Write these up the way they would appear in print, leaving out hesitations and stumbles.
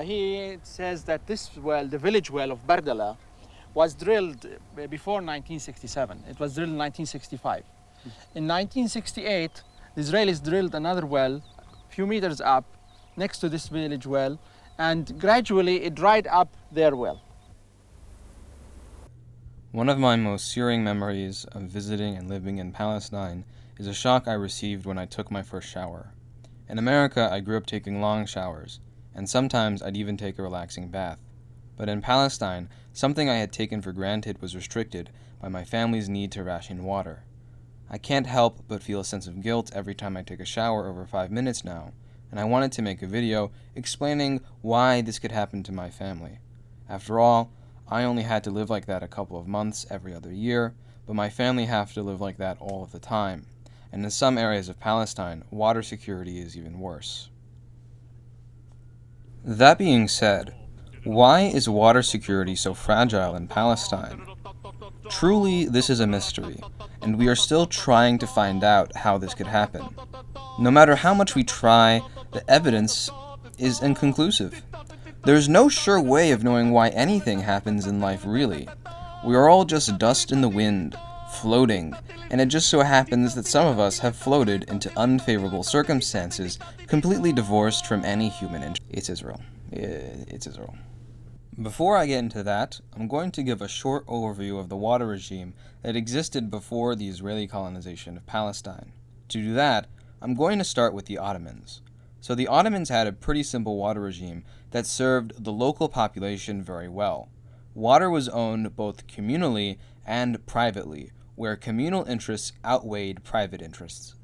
He says that this well, the village well of Bardala, was drilled before 1967. It was drilled in 1965. In 1968, the Israelis drilled another well a few meters up next to this village well, and gradually it dried up their well. One of my most searing memories of visiting and living in Palestine is a shock I received when I took my first shower. In America, I grew up taking long showers, and sometimes I'd even take a relaxing bath. But in Palestine, something I had taken for granted was restricted by my family's need to ration water. I can't help but feel a sense of guilt every time I take a shower over 5 minutes now, and I wanted to make a video explaining why this could happen to my family. After all, I only had to live like that a couple of months every other year, but my family have to live like that all of the time. And in some areas of Palestine, water security is even worse. That being said, why is water security so fragile in Palestine? Truly, this is a mystery, and we are still trying to find out how this could happen. No matter how much we try, the evidence is inconclusive. There's no sure way of knowing why anything happens in life, really. We are all just dust in the wind, floating, and it just so happens that some of us have floated into unfavorable circumstances completely divorced from any human interest. It's Israel. It's Israel. Before I get into that, I'm going to give a short overview of the water regime that existed before the Israeli colonization of Palestine. To do that, I'm going to start with the Ottomans. So the Ottomans had a pretty simple water regime that served the local population very well. Water was owned both communally and privately, where communal interests outweighed private interests.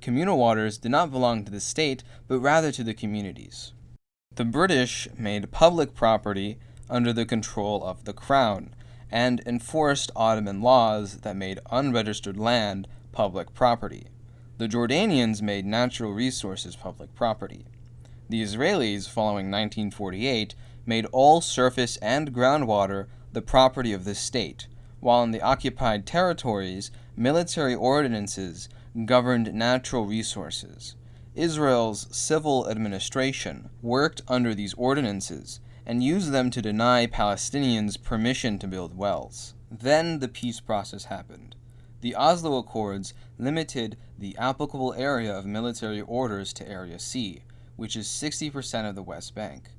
Communal waters did not belong to the state, but rather to the communities. The British made public property under the control of the Crown, and enforced Ottoman laws that made unregistered land public property. The Jordanians made natural resources public property. The Israelis, following 1948, made all surface and groundwater the property of the state, while in the occupied territories, military ordinances governed natural resources. Israel's civil administration worked under these ordinances and used them to deny Palestinians permission to build wells. Then the peace process happened. The Oslo Accords limited the applicable area of military orders to Area C, which is 60% of the West Bank.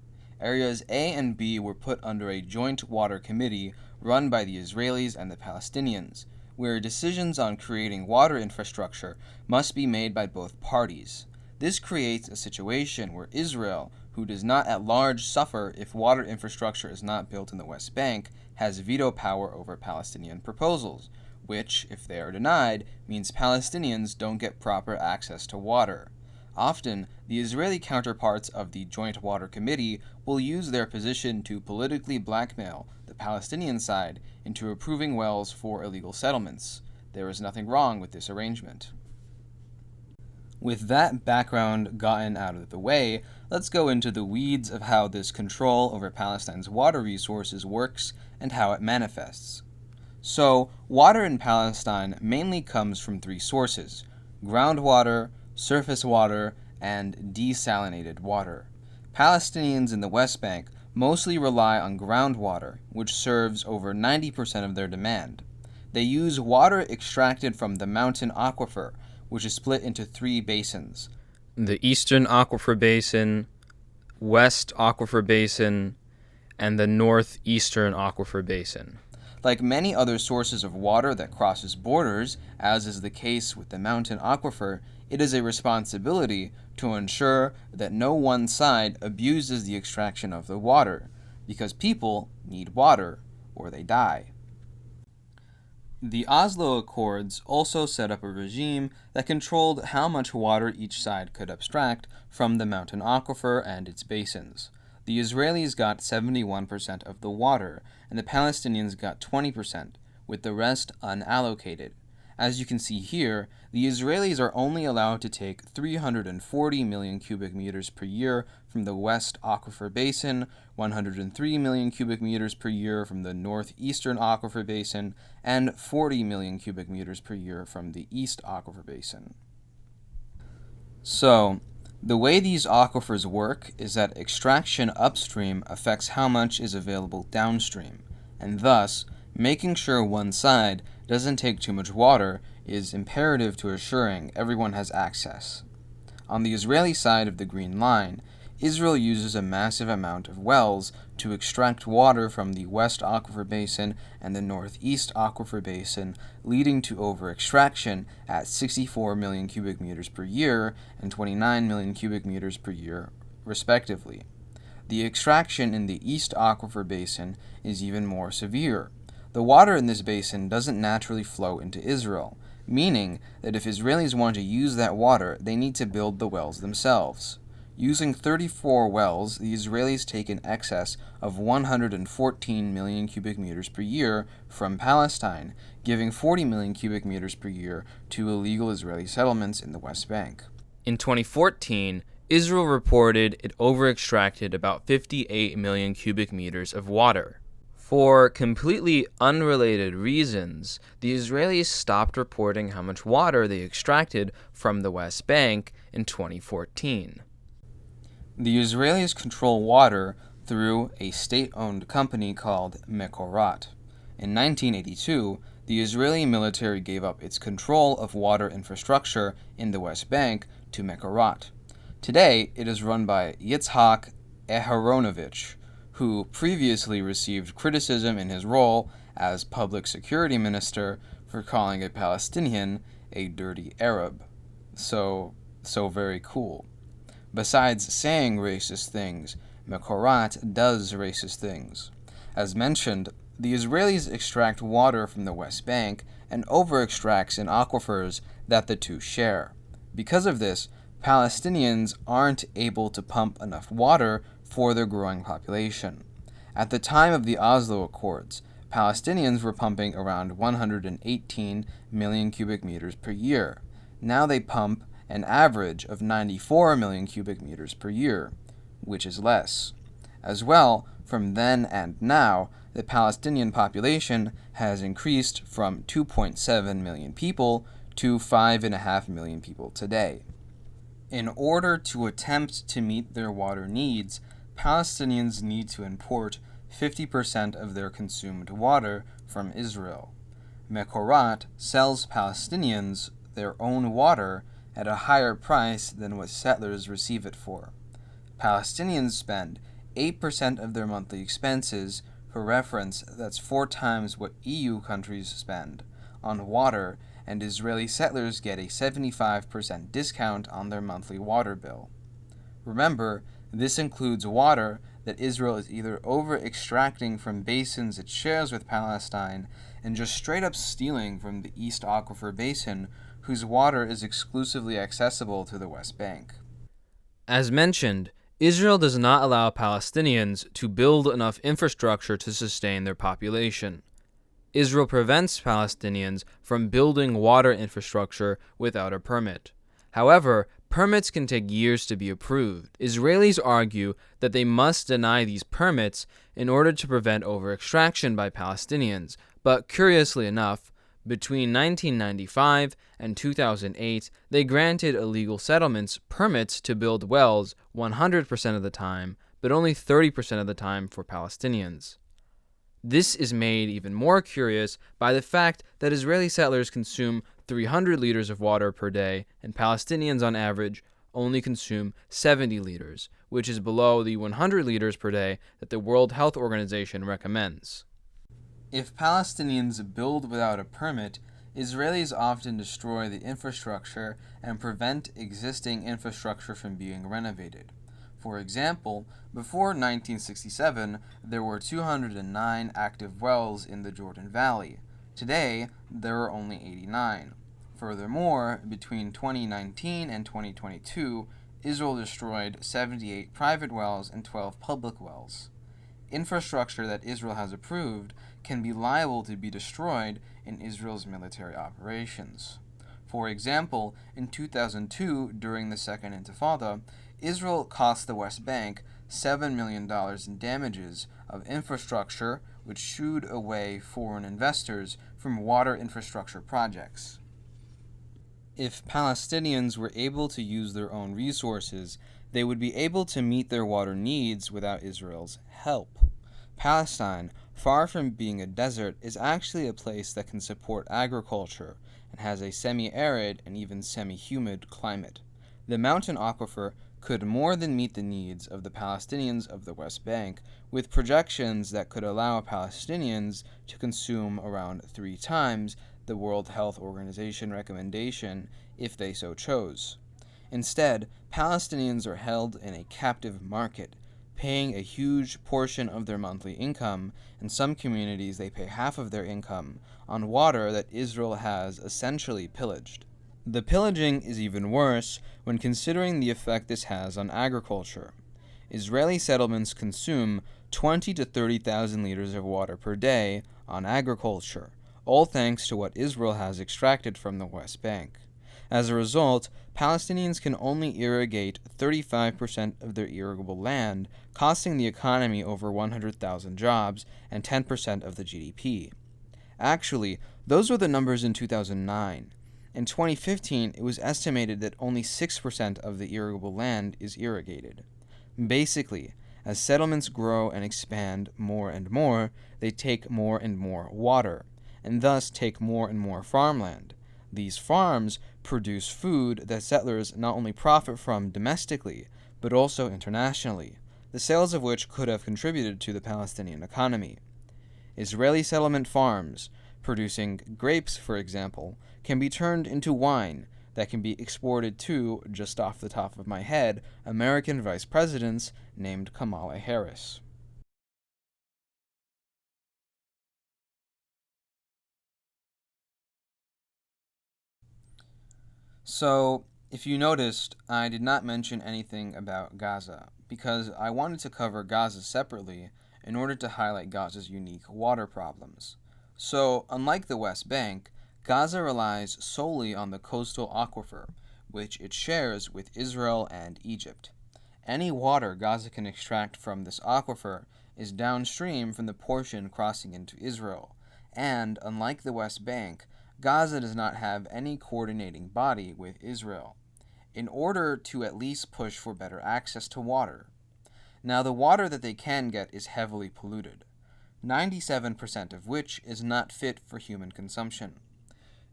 Areas A and B were put under a joint water committee run by the Israelis and the Palestinians, where decisions on creating water infrastructure must be made by both parties. This creates a situation where Israel, who does not at large suffer if water infrastructure is not built in the West Bank, has veto power over Palestinian proposals, which, if they are denied, means Palestinians don't get proper access to water. Often, the Israeli counterparts of the Joint Water Committee will use their position to politically blackmail the Palestinian side into approving wells for illegal settlements. There is nothing wrong with this arrangement. With that background gotten out of the way, let's go into the weeds of how this control over Palestine's water resources works and how it manifests. So, water in Palestine mainly comes from three sources: groundwater, surface water, and desalinated water. Palestinians in the West Bank mostly rely on groundwater, which serves over 90% of their demand. They use water extracted from the mountain aquifer, which is split into three basins: the Eastern Aquifer Basin, West Aquifer Basin, and the Northeastern Aquifer Basin. Like many other sources of water that crosses borders, as is the case with the mountain aquifer, it is a responsibility to ensure that no one side abuses the extraction of the water, because people need water or they die. The Oslo Accords also set up a regime that controlled how much water each side could abstract from the mountain aquifer and its basins. The Israelis got 71% of the water, and the Palestinians got 20%, with the rest unallocated. As you can see here, the Israelis are only allowed to take 340 million cubic meters per year from the West Aquifer Basin, 103 million cubic meters per year from the Northeastern Aquifer Basin, and 40 million cubic meters per year from the East Aquifer Basin. So, The way these aquifers work is that extraction upstream affects how much is available downstream, and thus, making sure one side doesn't take too much water is imperative to assuring everyone has access. On the Israeli side of the Green Line, Israel uses a massive amount of wells to extract water from the West Aquifer Basin and the Northeast Aquifer Basin, leading to over-extraction at 64 million cubic meters per year and 29 million cubic meters per year, respectively. The extraction in the East Aquifer Basin is even more severe. The water in this basin doesn't naturally flow into Israel, meaning that if Israelis want to use that water, they need to build the wells themselves. Using 34 wells, the Israelis take an excess of 114 million cubic meters per year from Palestine, giving 40 million cubic meters per year to illegal Israeli settlements in the West Bank. In 2014, Israel reported it over-extracted about 58 million cubic meters of water. For completely unrelated reasons, the Israelis stopped reporting how much water they extracted from the West Bank in 2014. The Israelis control water through a state-owned company called Mekorat. In 1982, the Israeli military gave up its control of water infrastructure in the West Bank to Mekorat. Today, it is run by Yitzhak Aharonovich, who previously received criticism in his role as public security minister for calling a Palestinian a dirty Arab. So very cool. Besides saying racist things, Mekorat does racist things. As mentioned, the Israelis extract water from the West Bank and over-extracts in aquifers that the two share. Because of this, Palestinians aren't able to pump enough water for their growing population. At the time of the Oslo Accords, Palestinians were pumping around 118 million cubic meters per year. Now they pump an average of 94 million cubic meters per year, which is less. As well, from then and now, the Palestinian population has increased from 2.7 million people to 5.5 million people today. In order to attempt to meet their water needs, Palestinians need to import 50% of their consumed water from Israel. Mekorat sells Palestinians their own water at a higher price than what settlers receive it for. Palestinians spend 8% of their monthly expenses, for reference, that's 4 times what EU countries spend, on water, and Israeli settlers get a 75% discount on their monthly water bill. Remember, this includes water that Israel is either over-extracting from basins it shares with Palestine and just straight up stealing from the East Aquifer Basin, whose water is exclusively accessible to the West Bank. As mentioned, Israel does not allow Palestinians to build enough infrastructure to sustain their population. Israel prevents Palestinians from building water infrastructure without a permit. However, permits can take years to be approved. Israelis argue that they must deny these permits in order to prevent over-extraction by Palestinians, but curiously enough, between 1995 and 2008, they granted illegal settlements permits to build wells 100% of the time, but only 30% of the time for Palestinians. This is made even more curious by the fact that Israeli settlers consume 300 liters of water per day, and Palestinians on average only consume 70 liters, which is below the 100 liters per day that the World Health Organization recommends. If Palestinians build without a permit, Israelis often destroy the infrastructure and prevent existing infrastructure from being renovated. For example, before 1967, there were 209 active wells in the Jordan Valley. Today, there are only 89. Furthermore, between 2019 and 2022, Israel destroyed 78 private wells and 12 public wells. Infrastructure that Israel has approved can be liable to be destroyed in Israel's military operations. For example, in 2002, during the Second Intifada, Israel cost the West Bank $7 million in damages of infrastructure which shooed away foreign investors from water infrastructure projects. If Palestinians were able to use their own resources, they would be able to meet their water needs without Israel's help. Palestine, far from being a desert, is actually a place that can support agriculture and has a semi-arid and even semi-humid climate. The mountain aquifer could more than meet the needs of the Palestinians of the West Bank, with projections that could allow Palestinians to consume around 3 times the World Health Organization recommendation if they so chose. Instead, Palestinians are held in a captive market, paying a huge portion of their monthly income. In some communities, they pay half of their income on water that Israel has essentially pillaged. The pillaging is even worse when considering the effect this has on agriculture. Israeli settlements consume 20 to 30,000 liters of water per day on agriculture, all thanks to what Israel has extracted from the West Bank. As a result, Palestinians can only irrigate 35% of their irrigable land, costing the economy over 100,000 jobs and 10% of the GDP. Actually, those were the numbers in 2009. In 2015, it was estimated that only 6% of the irrigable land is irrigated. Basically, as settlements grow and expand more and more, they take more and more water, and thus take more and more farmland. These farms produce food that settlers not only profit from domestically, but also internationally, the sales of which could have contributed to the Palestinian economy. Israeli settlement farms, producing grapes, for example, can be turned into wine that can be exported to, just off the top of my head, American vice presidents named Kamala Harris. So, if you noticed, I did not mention anything about Gaza, because I wanted to cover Gaza separately in order to highlight Gaza's unique water problems. So, unlike the West Bank, Gaza relies solely on the coastal aquifer, which it shares with Israel and Egypt. Any water Gaza can extract from this aquifer is downstream from the portion crossing into Israel, and, unlike the West Bank, Gaza does not have any coordinating body with Israel, in order to at least push for better access to water. Now, the water that they can get is heavily polluted, 97% of which is not fit for human consumption.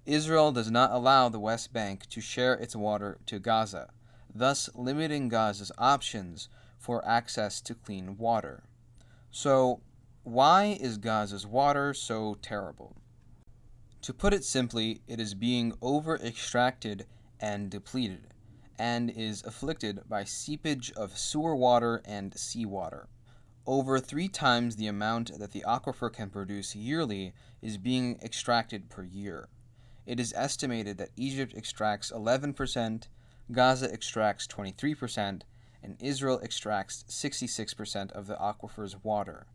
Israel does not allow the West Bank to share its water to Gaza, thus limiting Gaza's options for access to clean water. So, why is Gaza's water so terrible? To put it simply, it is being over-extracted and depleted, and is afflicted by seepage of sewer water and seawater. Over 3 times the amount that the aquifer can produce yearly is being extracted per year. It is estimated that Egypt extracts 11%, Gaza extracts 23%, and Israel extracts 66% of the aquifer's water.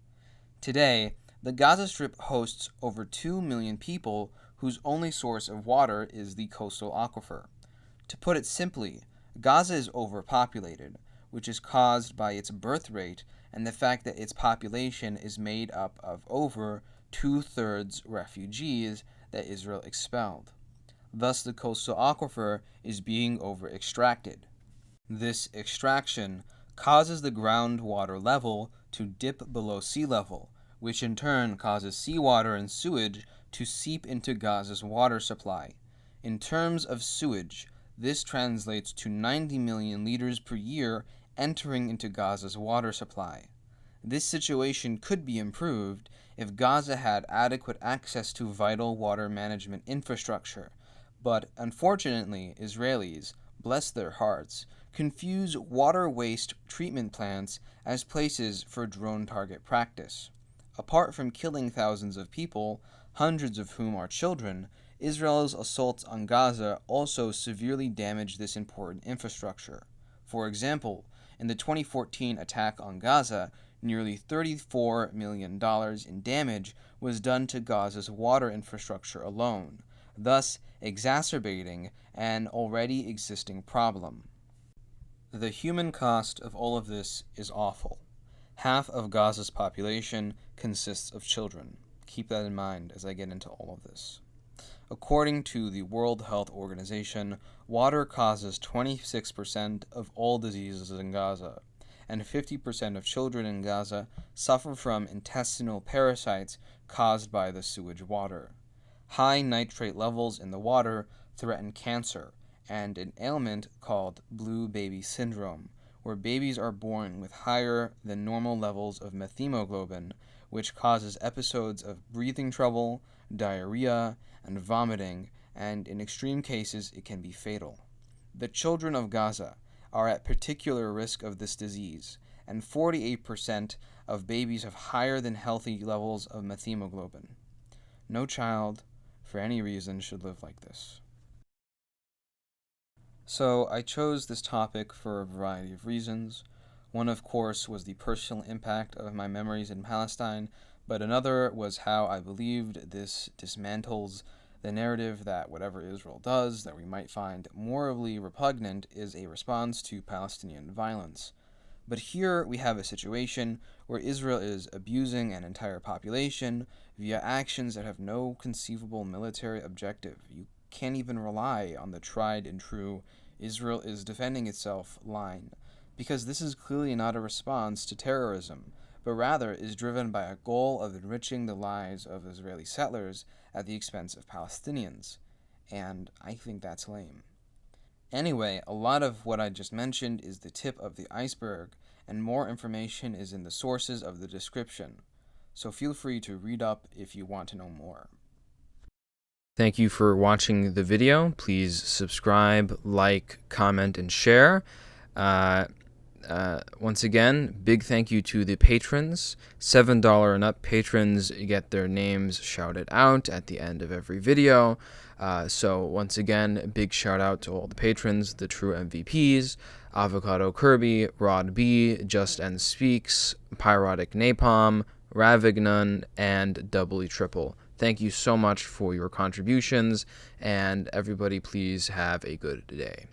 Today, the Gaza Strip hosts over 2 million people whose only source of water is the coastal aquifer. To put it simply, Gaza is overpopulated, which is caused by its birth rate and the fact that its population is made up of over 2/3 refugees that Israel expelled. Thus, the coastal aquifer is being over-extracted. This extraction causes the groundwater level to dip below sea level, which in turn causes seawater and sewage to seep into Gaza's water supply. In terms of sewage, this translates to 90 million liters per year entering into Gaza's water supply. This situation could be improved if Gaza had adequate access to vital water management infrastructure, but unfortunately, Israelis, bless their hearts, confuse water waste treatment plants as places for drone target practice. Apart from killing thousands of people, hundreds of whom are children, Israel's assaults on Gaza also severely damage this important infrastructure. For example, in the 2014 attack on Gaza, nearly $34 million in damage was done to Gaza's water infrastructure alone, thus exacerbating an already existing problem. The human cost of all of this is awful. Half of Gaza's population consists of children. Keep that in mind as I get into all of this. According to the World Health Organization, water causes 26% of all diseases in Gaza, and 50% of children in Gaza suffer from intestinal parasites caused by the sewage water. High nitrate levels in the water threaten cancer and an ailment called blue baby syndrome, where babies are born with higher than normal levels of methemoglobin, which causes episodes of breathing trouble, diarrhea, and vomiting, and in extreme cases it can be fatal. The children of Gaza are at particular risk of this disease, and 48% of babies have higher than healthy levels of methemoglobin. No child, for any reason, should live like this. So I chose this topic for a variety of reasons. One, of course, was the personal impact of my memories in Palestine, but another was how I believed this dismantles the narrative that whatever Israel does that we might find morally repugnant is a response to Palestinian violence. But here we have a situation where Israel is abusing an entire population via actions that have no conceivable military objective. You can't even rely on the tried and true Israel is defending itself line, because this is clearly not a response to terrorism, but rather is driven by a goal of enriching the lives of Israeli settlers at the expense of Palestinians, and I think that's lame. Anyway, a lot of what I just mentioned is the tip of the iceberg, and more information is in the sources of the description, so feel free to read up if you want to know more. Thank you for watching the video. Please subscribe, like, comment, and share. Once again, big thank you to the patrons. $7 and up patrons get their names shouted out at the end of every video. So once again, big shout out to all the patrons, the true MVPs, Avocado Kirby, Rod B, Just N Speaks, Pyrotic Napalm, Ravignon, and Doubly Triple. Thank you so much for your contributions, and everybody please have a good day.